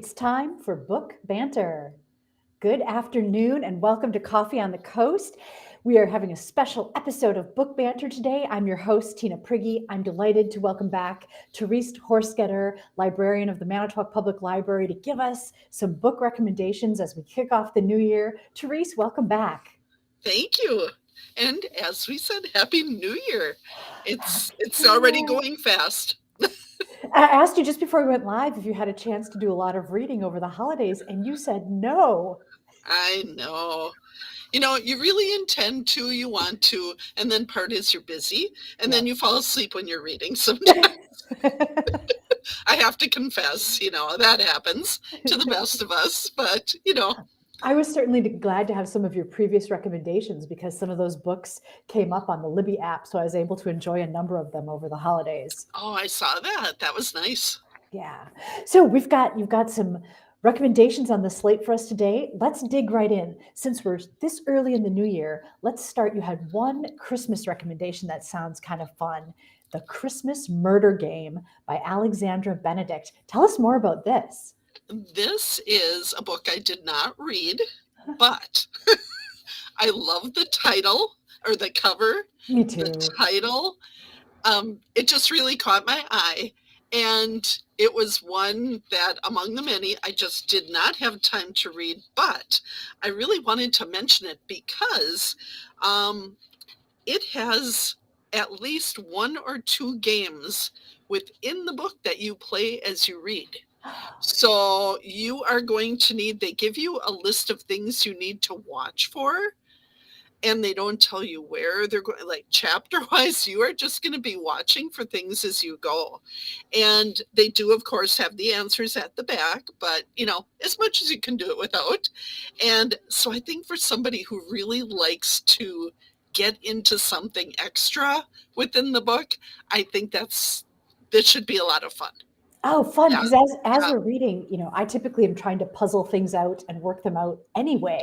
It's time for book banter. Good afternoon and welcome to Coffee on the Coast. We are having a special episode of Book Banter today. I'm your host, Tina Prigge. I'm delighted to welcome back Therese Horstketter, librarian of the Manitowoc Public Library, to give us some book recommendations as we kick off the new year. Therese, welcome back. Thank you. And as we said, Happy New Year. It's Happy it's New already Year. going fast. I asked you just before we went live if you had a chance to do a lot of reading over the holidays, and you said no. I know. You really intend to, you want to, and then part is you're busy, and then Yes. you fall asleep when you're reading sometimes. I have to confess, that happens to the best of us, but, I was certainly glad to have some of your previous recommendations because some of those books came up on the Libby app, so I was able to enjoy a number of them over the holidays. oh, I saw that. That was nice. Yeah. So you've got some recommendations on the slate for us today. Let's dig right in. Since we're this early in the new year, let's start. You had one Christmas recommendation that sounds kind of fun. The Christmas Murder Game by Alexandra Benedict. Tell us more about this. This is a book I did not read, but I love the title or the cover, Me the too. title. It just really caught my eye. And it was one that among the many I just did not have time to read, but I really wanted to mention it because um, it has at least one or two games within the book that you play as you read. So you are going to they give you a list of things you need to watch for, and they don't tell you where they're going, like chapter wise. You are just going to be watching for things as you go. And they do, of course, have the answers at the back, but as much as you can do it without. And so I think for somebody who really likes to get into something extra within the book, I think this should be a lot of fun. Oh, fun! Yeah. Because as Yeah. we're reading, I typically am trying to puzzle things out and work them out Yep. anyway.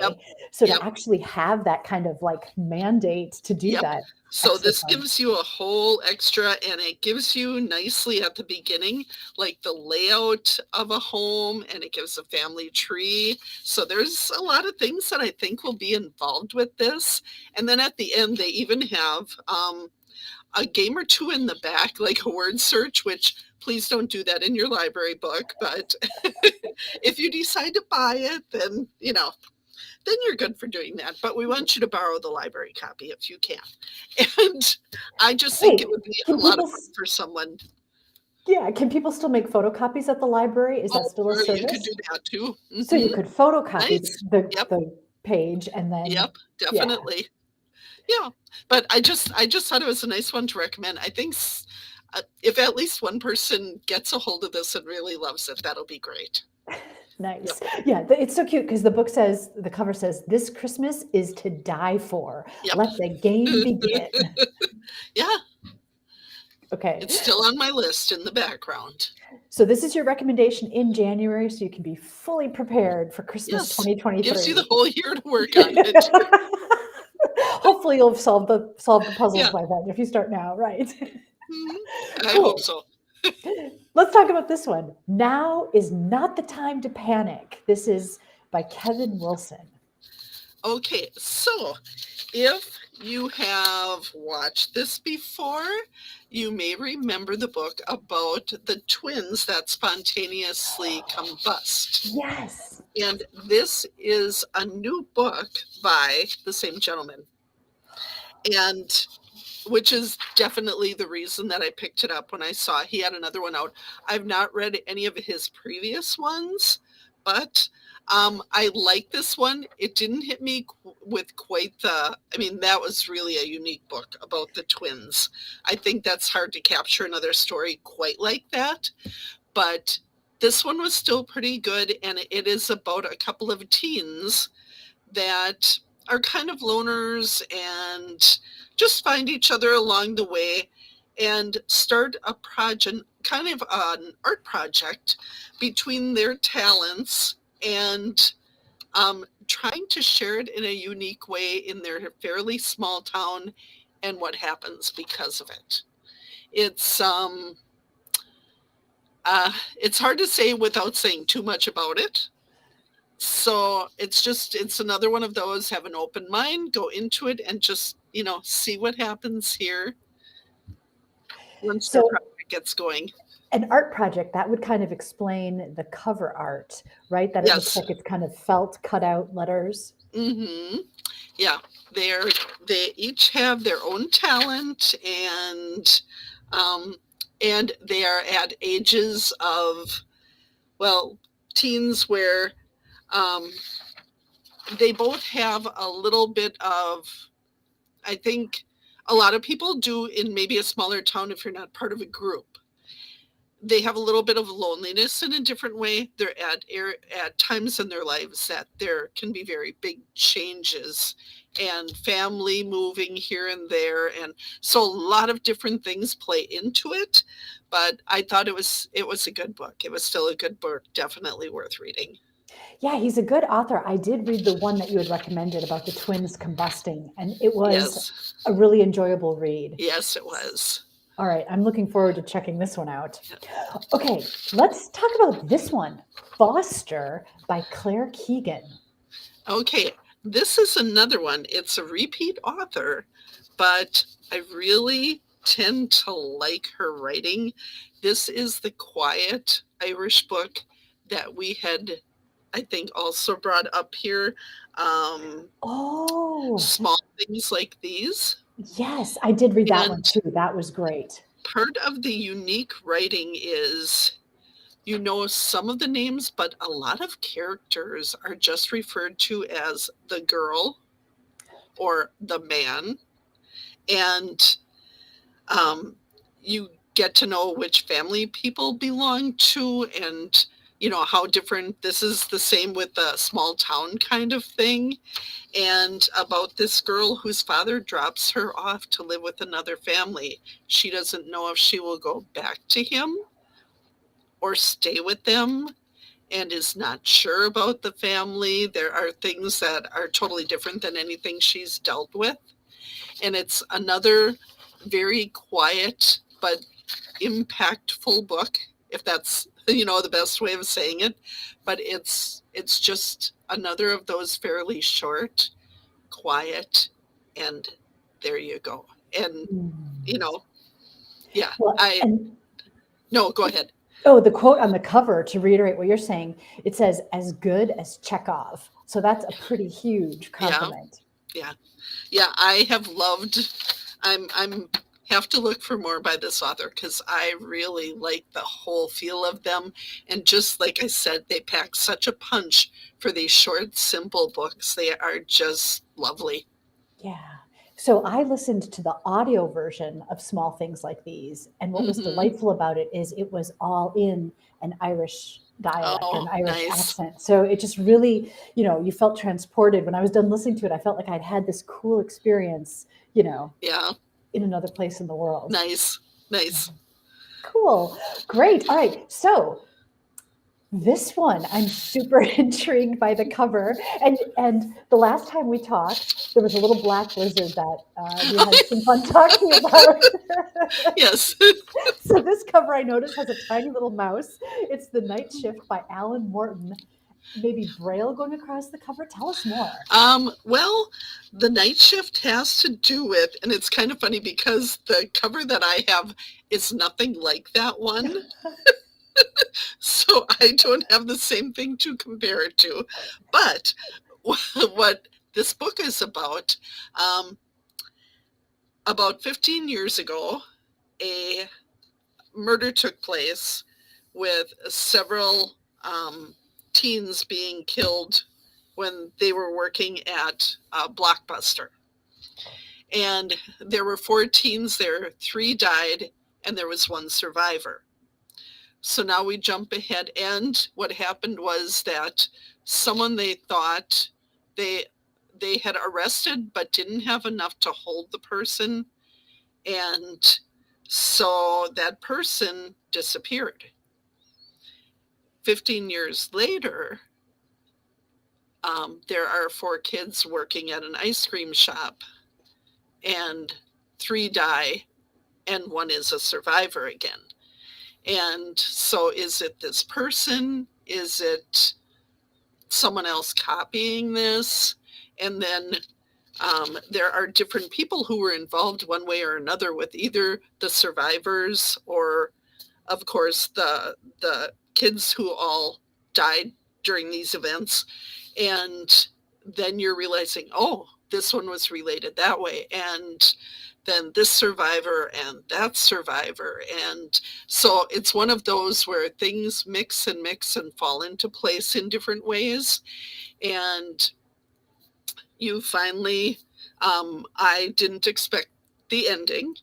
So to Yep. actually have that kind of like mandate to do Yep. that, So extra this fun. gives you a whole extra, and it gives you nicely at the beginning, like the layout of a home, and it gives a family tree. So there's a lot of things that I think will be involved with this. And then at the end, they even have a game or two in the back, like a word search, which please don't do that in your library book. But if you decide to buy it, then you're good for doing that. But we want you to borrow the library copy if you can. And I just think it Hey, would be a can lot of people? fun for someone. Yeah, can people still make photocopies at the library? Is that Oh, still a sure, you could do service? that too. So you could photocopy Nice. Yep. the page and then, Yep. yeah. Definitely. Yeah. But I just thought it was a nice one to recommend. I think if at least one person gets a hold of this and really loves it, that'll be great. Yep. Nice. Yeah, it's so cute because the cover says, "This Christmas is to die for. Yep. Let the game begin." Yeah. Okay. It's still on my list in the background. So this is your recommendation in January, so you can be fully prepared for Christmas Yes. Gives you the 2023. whole year to work on it. Hopefully you'll have solved the puzzles Yeah. by then if you start now, right? Mhm. I hope Cool. so. Let's talk about this one. Now is not the time to panic. This is by Kevin Wilson. Okay, so if you have watched this before, you may remember the book about the twins that spontaneously combust. Yes. And this is a new book by the same gentleman, and which is definitely the reason that I picked it up when I saw he had another one out. I've not read any of his previous ones, but I like this one. It didn't hit me with quite that was really a unique book about the twins. I think that's hard to capture another story quite like that, but this one was still pretty good, and it is about a couple of teens that are kind of loners and just find each other along the way and start a project, kind of an art project between their talents, and trying to share it in a unique way in their fairly small town and what happens because of it. It's It's hard to say without saying too much about it. So it's another one of those, have an open mind, go into it and just, see what happens here once your So project gets going. an art project, that would kind of explain the cover art, right? That it looks Yes. like it's kind of felt cut out letters. Mm-hmm. Yeah. They each have their own talent, um, and they are at ages of, well, teens where, um, they both have a little bit of, I think a lot of people do in maybe a smaller town if you're not part of a group. They have a little bit of loneliness in a different way. They're at times in their lives that there can be very big changes and family moving here and there, and so a lot of different things play into it. But I thought it was a good book. It was still a good book, definitely worth reading. Yeah, he's a good author. I did read the one that you had recommended about the twins combusting, and it was Yes, a really enjoyable read. yes, it was. All right, I'm looking forward to checking this one out. Yeah. Okay, let's talk about this one, Foster by Claire Keegan. Okay, this is another one. It's a repeat author, but I really tend to like her writing. This is the quiet Irish book that we had, I think, also brought up here. Um, Oh, Small things like these. yes, I did read that one And too. That was great. part of the unique writing is, some of the names, but a lot of characters are just referred to as the girl or the man. And um, you get to know which family people belong to, and how different. This is the same with the small town kind of thing, and about this girl whose father drops her off to live with another family. She doesn't know if she will go back to him or stay with them, and is not sure about the family. There are things that are totally different than anything she's dealt with. And it's another very quiet but impactful book, if that's the best way of saying it. But it's just another of those fairly short, quiet, and there you go. And you Mm. know yeah, Well, I and no, go ahead. oh, the quote on the cover, to reiterate what you're saying, it says, as good as Chekhov. So that's a pretty huge Yeah, compliment. yeah, yeah, I have loved. I'm have to look for more by this author because I really like the whole feel of them. And just like I said, they pack such a punch for these short, simple books. They are just lovely. Yeah. So I listened to the audio version of Small Things Like These, and what was Hmm. delightful about it is it was all in an Irish dialect or Oh, an Irish nice. accent. So it just really, you felt transported. When I was done listening to it, I felt like I'd had this cool experience, you know, Yeah, in another place in the world. nice, nice. Cool. Great. All right. So this one, I'm super intrigued by the cover. And the last time we talked, there was a little black lizard that we had some fun talking about. Yes. So this cover I noticed has a tiny little mouse. It's The Night Shift by Alan Morton. Maybe Braille going across the cover. Tell us more. Well, the night shift has to do with, and it's kind of funny because the cover that I have is nothing like that one. So I don't have the same thing to compare it to. But what this book is about 15 years ago, a murder took place with several teens being killed when they were working at Blockbuster. And there were four teens there, three died, and there was one survivor. So now we jump ahead, and what happened was that someone they thought they they had arrested but didn't have enough to hold the person, and so that person disappeared. 15 years later, there are four kids working at an ice cream shop, and three die, and one is a survivor again. And so is it this person? Is it someone else copying this? And then there are different people who were involved one way or another with either the survivors or, of course, the kids who all died during these events. And then you're realizing, oh, this one was related that way. And then this survivor and that survivor. And so it's one of those where things mix and fall into place in different ways. And you finally, I didn't expect the ending.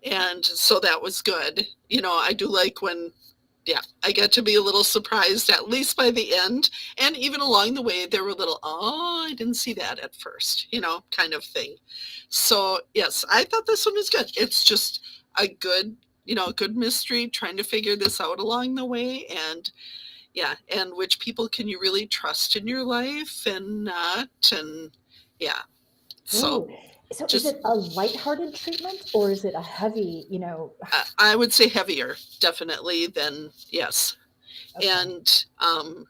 And so that was good. I do like when, I get to be a little surprised, at least by the end. And even along the way, there were little, oh, I didn't see that at first, kind of thing. So, yes, I thought this one was good. It's just a good, good mystery, trying to figure this out along the way. And and which people can you really trust in your life and not. And so. Ooh. So is it a lighthearted treatment or is it a heavy, I would say heavier, definitely, than, yes. Okay. And, and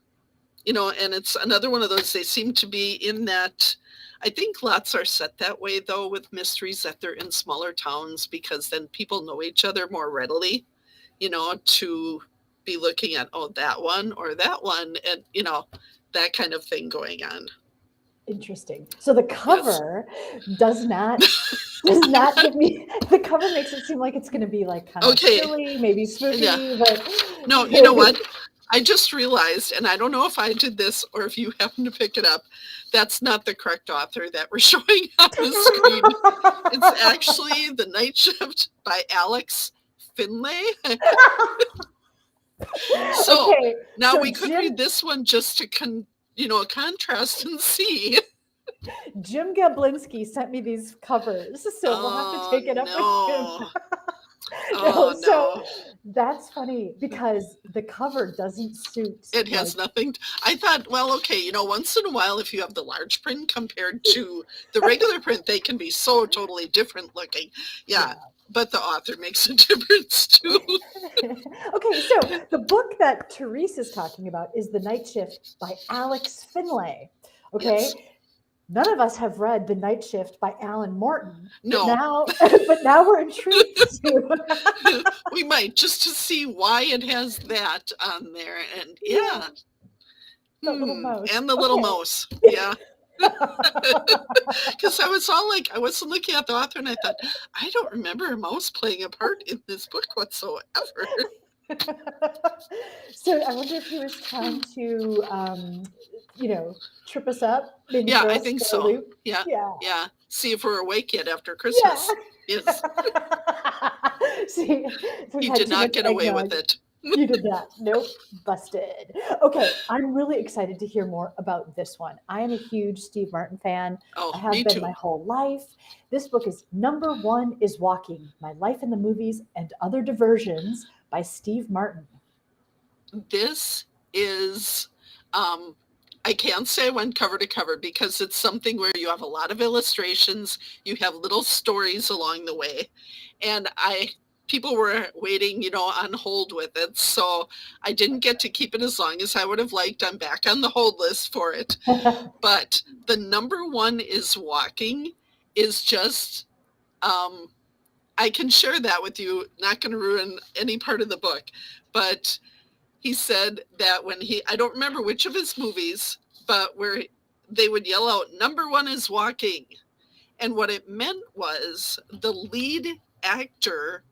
it's another one of those, they seem to be in that, I think lots are set that way, though, with mysteries, that they're in smaller towns, because then people know each other more readily, to be looking at, oh, that one or that one, and, that kind of thing going on. Interesting. So the cover does not give me, the cover makes it seem like it's going to be like kind of silly, maybe spooky, but no, you know what? I just realized, and I don't know if I did this or if you happen to pick it up, that's not the correct author that we're showing on the screen. It's actually The Night Shift by Alex Finlay. So now we could read this one just to contrast and see. Jim Gablinski sent me these covers, so we'll have to take it up with him. So that's funny because the cover doesn't suit. It has nothing. I thought, well, okay, once in a while, if you have the large print compared to the regular print, they can be so totally different looking. Yeah. But the author makes a difference too. Okay, so the book that Therese is talking about is The Night Shift by Alex Finlay. Okay. Yes. None of us have read The Night Shift by Alan Morton. No. But now we're intrigued to. We might, just to see why it has that on there. And the little mouse. And the little mouse. Yeah. Because I was all like, I wasn't looking at the author and I thought, I don't remember a mouse playing a part in this book whatsoever. So I wonder if he was trying to, trip us up. Maybe I think so. Yeah. See if we're awake yet after Christmas. Yeah. Yes. See, he did not get away with it. You did not. Nope. Busted. Okay. I'm really excited to hear more about this one. I am a huge Steve Martin fan. I have been my whole life. This book is Number One is Walking, My Life in the Movies and Other Diversions by Steve Martin. This is, I can't say I went cover to cover because it's something where you have a lot of illustrations. You have little stories along the way. And people were waiting, on hold with it. So I didn't get to keep it as long as I would have liked. I'm back on the hold list for it. But the Number One is Walking is just, I can share that with you. Not going to ruin any part of the book. But he said that when I don't remember which of his movies, but where they would yell out, Number One is Walking. And what it meant was the lead actor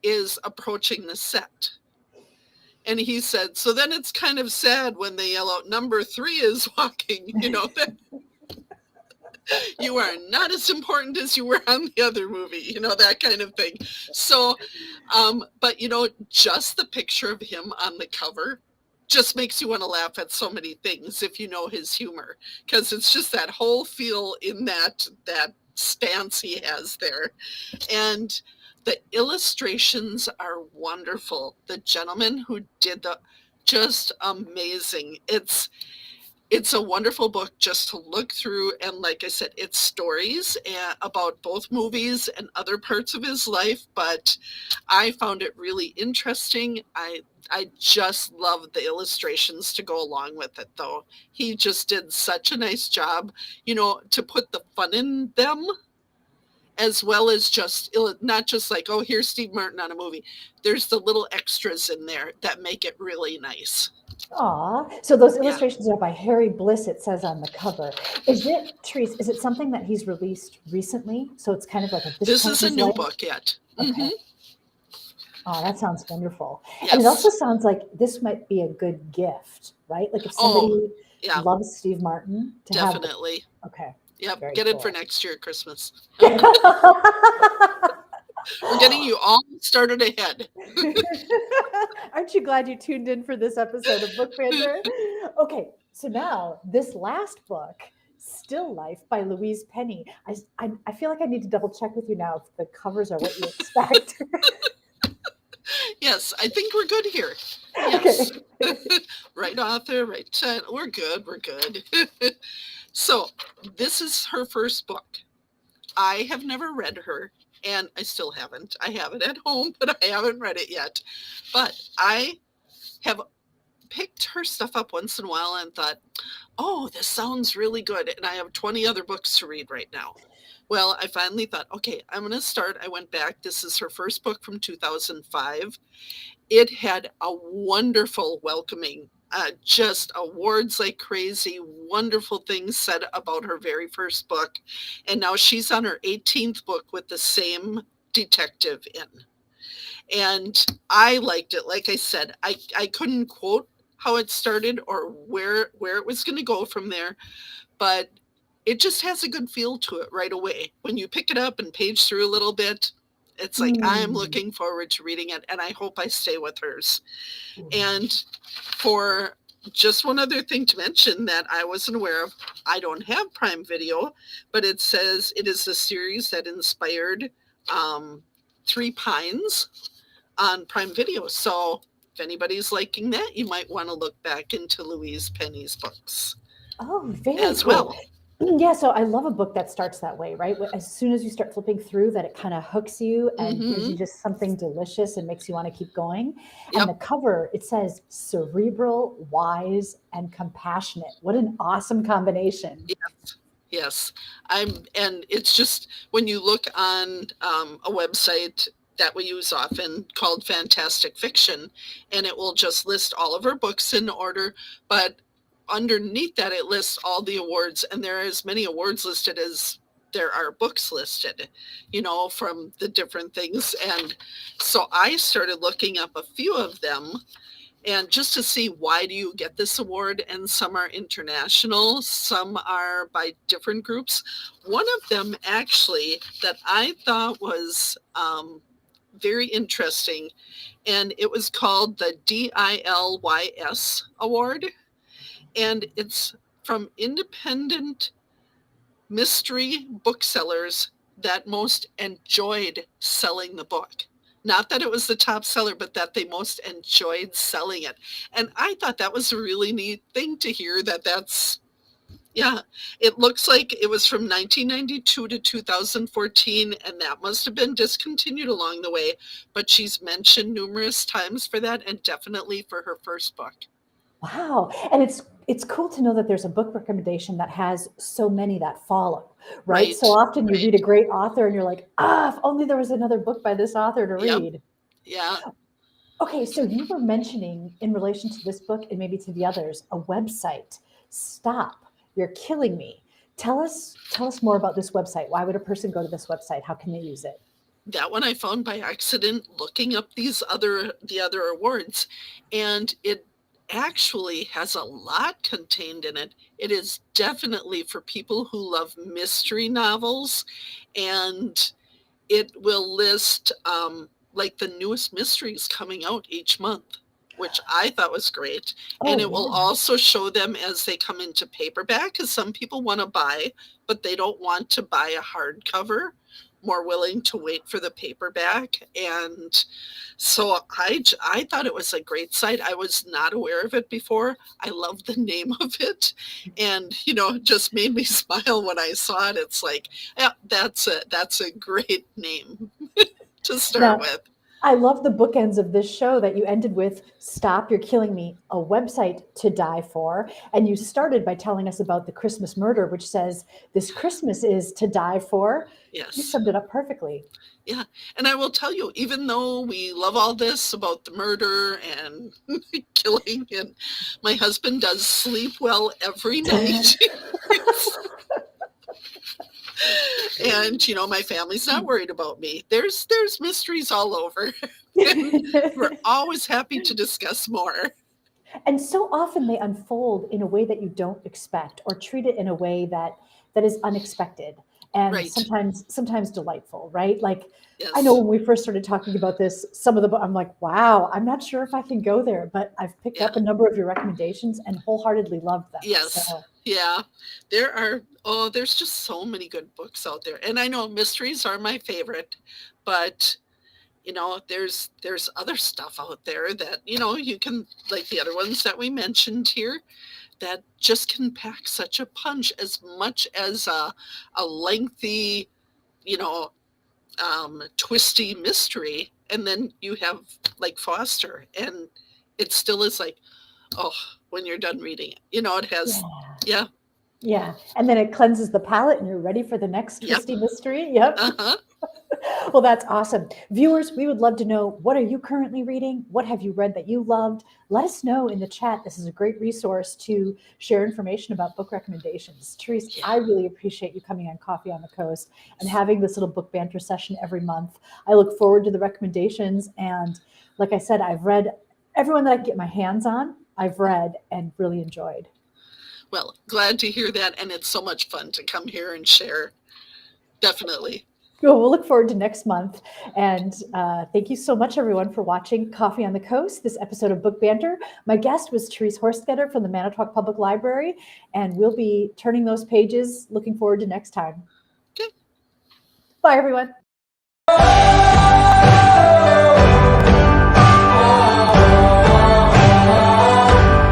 is approaching the set. And he said, so then it's kind of sad when they yell out, Number Three is Walking, that you are not as important as you were on the other movie, that kind of thing. So, but just the picture of him on the cover just makes you want to laugh at so many things if you know his humor, because it's just that whole feel in that stance he has there. And the illustrations are wonderful. The gentleman who did just amazing. it's a wonderful book just to look through. And like I said, it's stories about both movies and other parts of his life, but I found it really interesting. I just love the illustrations to go along with it, though. He just did such a nice job, to put the fun in them, as well as just not just like, oh, here's Steve Martin on a movie. There's the little extras in there that make it really nice. Aw, so those Yeah. illustrations are by Harry Bliss, it says on the cover. Is it, Therese, is it something that he's released recently? So it's kind of like at this This point is in a his new life? book yet. Okay. Oh, that sounds wonderful. And it Yes. also sounds like this might be a good gift, right? Like if Oh, somebody yeah, loves Steve Martin to have, definitely. okay, Yep. very Get it for cool. next year, Christmas. We're getting you all started ahead. Aren't you glad you tuned in for this episode of Book Banter? Okay, so now this last book, Still Life by Louise Penny. I feel like I need to double check with you now if the covers are what you expect. Yes, I think we're good here. Okay. Yes. Right author, right title. We're good. We're good. So this is her first book. I have never read her, and I still haven't. I have it at home, but I haven't read it yet. But I have picked her stuff up once in a while and thought, oh, this sounds really good. And I have 20 other books to read right now. Well, I finally thought, okay, I'm going to start. I went back. This is her first book from 2005. It had a wonderful welcoming, just awards like crazy, wonderful things said about her very first book. And now she's on her 18th book with the same detective in. And I liked it. Like I said, I couldn't quote how it started or where it was going to go from there, but it just has a good feel to it right away. When you pick it up and page through a little bit, it's like I'm Mm. looking forward to reading it, and I hope I stay with hers. And for just one other thing to mention that I wasn't aware of, I don't have Prime Video, but it says it is the series that inspired Three Pines on Prime Video. So if anybody's liking that, you might want to look back into Louise Penny's books Oh, very as cool. well. Yeah, so I love a book that starts that way, right? As soon as you start flipping through, that it kind of hooks you and gives you just something delicious and makes you want to keep going. And the Yep. cover, it says cerebral, wise, and compassionate. What an awesome combination. Yes. Yes. And it's just when you look on a website that we use often called Fantastic Fiction, and it will just list all of her books in order, but underneath that it lists all the awards, and there are as many awards listed as there are books listed, from the different things. And so I started looking up a few of them, and just to see, why do you get this award? And some are international, some are by different groups. One of them actually that I thought was very interesting, and it was called the DILYS Award, and it's from independent mystery booksellers that most enjoyed selling the book. Not that it was the top seller, but that they most enjoyed selling it. And I thought that was a really neat thing to hear, yeah, it looks like it was from 1992 to 2014, and that must have been discontinued along the way. But she's mentioned numerous times for that, and definitely for her first book. Wow. And it's cool to know that there's a book recommendation that has so many that follow, right? So Right, often you read a great author and you're like, if only there was another book by this author to yep, read. yeah. Okay, so you were mentioning in relation to this book and maybe to the others, a website. Stop. You're killing me. Tell us more about this website. Why would a person go to this website? How can they use it? That one I found by accident looking up the other awards, and it actually has a lot contained in it. It is definitely for people who love mystery novels, and it will list like the newest mysteries coming out each month, which I thought was great. And Oh, it will yeah. also show them as they come into paperback, because some people want to buy, but they don't want to buy a hardcover more willing to wait for the paperback. And so I thought it was a great site. I was not aware of it before. I love the name of it. And, it just made me smile when I saw it. It's like, yeah, that's a great name to start Now, with. I love the bookends of this show that you ended with Stop, You're Killing Me, a website to die for. And you started by telling us about the Christmas murder, which says, this Christmas is to die for. You Yes. summed it up perfectly. Yeah. And I will tell you, even though we love all this about the murder and killing, and my husband does sleep well every night. And, my family's not worried about me. There's mysteries all over. We're always happy to discuss more. And so often they unfold in a way that you don't expect, or treat it in a way that is unexpected and Right. sometimes delightful, right? Like, Yes. I know when we first started talking about this, some of the I'm like, wow, I'm not sure if I can go there, but I've picked up a number of your recommendations and wholeheartedly loved them. Yes. So. Yeah. There's just so many good books out there. And I know mysteries are my favorite, but there's other stuff out there that, you can, like the other ones that we mentioned here, that just can pack such a punch, as much as a lengthy, twisty mystery. And then you have like Foster, and it still is like, oh, when you're done reading it, it has, yeah. Yeah. And then it cleanses the palate and you're ready for the next twisty mystery. Yep. Uh-huh. Well, that's awesome. Viewers, we would love to know, what are you currently reading? What have you read that you loved? Let us know in the chat. This is a great resource to share information about book recommendations. Therese, I really appreciate you coming on Coffee on the Coast and having this little book banter session every month. I look forward to the recommendations. And like I said, I've read everyone that I can get my hands on. I've read and really enjoyed. Well, glad to hear that. And it's so much fun to come here and share. Definitely. We'll look forward to next month. And thank you so much, everyone, for watching Coffee on the Coast, this episode of Book Banter. My guest was Therese Horstketter from the Manitowoc Public Library, and we'll be turning those pages. Looking forward to next time. Okay. Bye, everyone.